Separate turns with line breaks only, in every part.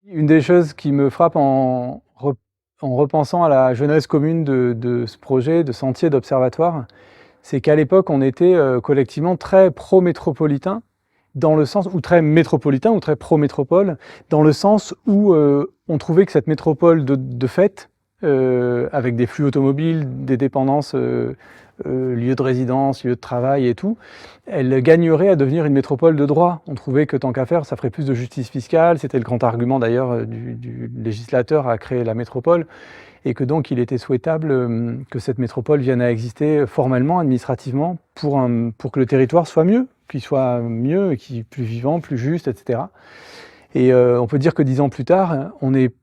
Une des choses qui me frappe en repensant à la jeunesse commune de ce projet de sentier d'observatoire, c'est qu'à l'époque, on était, collectivement très pro-métropolitain, dans le sens ou très métropolitain ou très pro-métropole, dans le sens où, on trouvait que cette métropole de fait, avec des flux automobiles, des dépendances, lieux de résidence, lieux de travail et tout, elle gagnerait à devenir une métropole de droit. On trouvait que tant qu'à faire, ça ferait plus de justice fiscale. C'était le grand argument d'ailleurs du législateur à créer la métropole et que donc il était souhaitable que cette métropole vienne à exister formellement, administrativement, pour que le territoire soit mieux, qu'il soit mieux, plus vivant, plus juste, etc. Et on peut dire que 10 ans plus tard, on est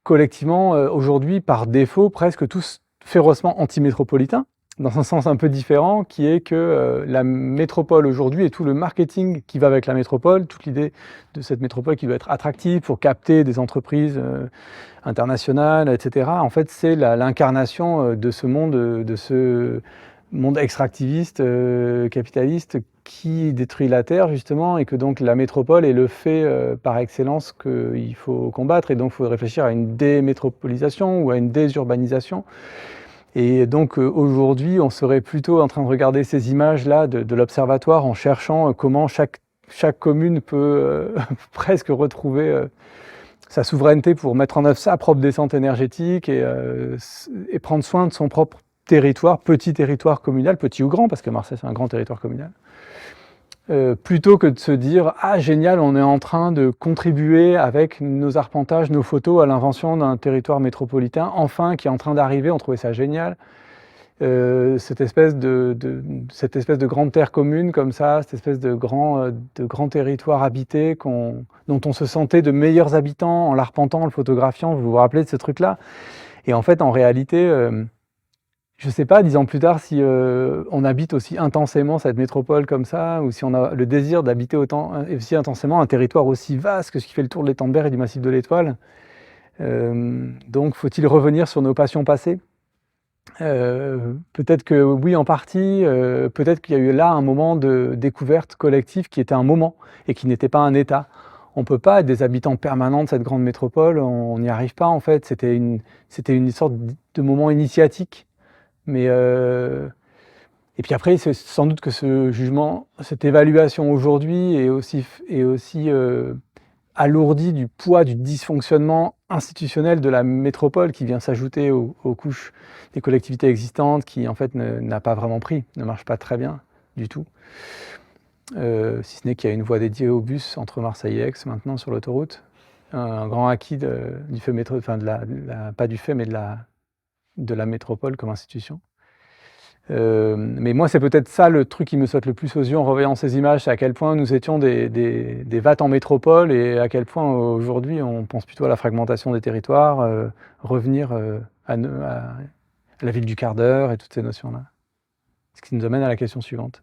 collectivement, aujourd'hui, par défaut, presque tous férocement anti-métropolitains, dans un sens un peu différent, qui est que la métropole aujourd'hui et tout le marketing qui va avec la métropole, toute l'idée de cette métropole qui doit être attractive pour capter des entreprises internationales, etc. En fait, c'est l'incarnation de ce monde extractiviste, capitaliste, qui détruit la terre justement, et que donc la métropole est le fait par excellence qu'il faut combattre, et donc il faut réfléchir à une démétropolisation ou à une désurbanisation. Et donc aujourd'hui, on serait plutôt en train de regarder ces images-là de l'observatoire en cherchant comment chaque commune peut presque retrouver sa souveraineté pour mettre en œuvre sa propre descente énergétique et prendre soin de son propre territoire, petit territoire communal, petit ou grand, parce que Marseille c'est un grand territoire communal. Plutôt que de se dire « Ah génial, on est en train de contribuer avec nos arpentages, nos photos à l'invention d'un territoire métropolitain, enfin, qui est en train d'arriver, on trouvait ça génial. » cette espèce de grande terre commune comme ça, cette espèce de grand territoire habité dont on se sentait de meilleurs habitants en l'arpentant, en le photographiant. Vous vous rappelez de ce truc-là? Et en fait, en réalité, je ne sais pas, 10 ans plus tard, si on habite aussi intensément cette métropole comme ça, ou si on a le désir d'habiter aussi intensément un territoire aussi vaste que ce qui fait le tour de l'étang de Berre et du massif de l'Étoile. Donc, faut-il revenir sur nos passions passées? Peut-être que oui, en partie, peut-être qu'il y a eu là un moment de découverte collective qui était un moment et qui n'était pas un état. On peut pas être des habitants permanents de cette grande métropole, on n'y arrive pas en fait. C'était une sorte de moment initiatique, mais et puis après, c'est sans doute que ce jugement, cette évaluation aujourd'hui est aussi alourdi du poids du dysfonctionnement institutionnel de la métropole qui vient s'ajouter aux couches des collectivités existantes qui en fait n'a pas vraiment pris, ne marche pas très bien du tout. Si ce n'est qu'il y a une voie dédiée au bus entre Marseille et Aix maintenant sur l'autoroute. Un grand acquis du fait métro, enfin pas du fait, mais de la métropole comme institution. Mais moi, c'est peut-être ça le truc qui me saute le plus aux yeux en revoyant ces images, c'est à quel point nous étions des vats en métropole et à quel point aujourd'hui on pense plutôt à la fragmentation des territoires, revenir à la ville du quart d'heure et toutes ces notions-là. Ce qui nous amène à la question suivante.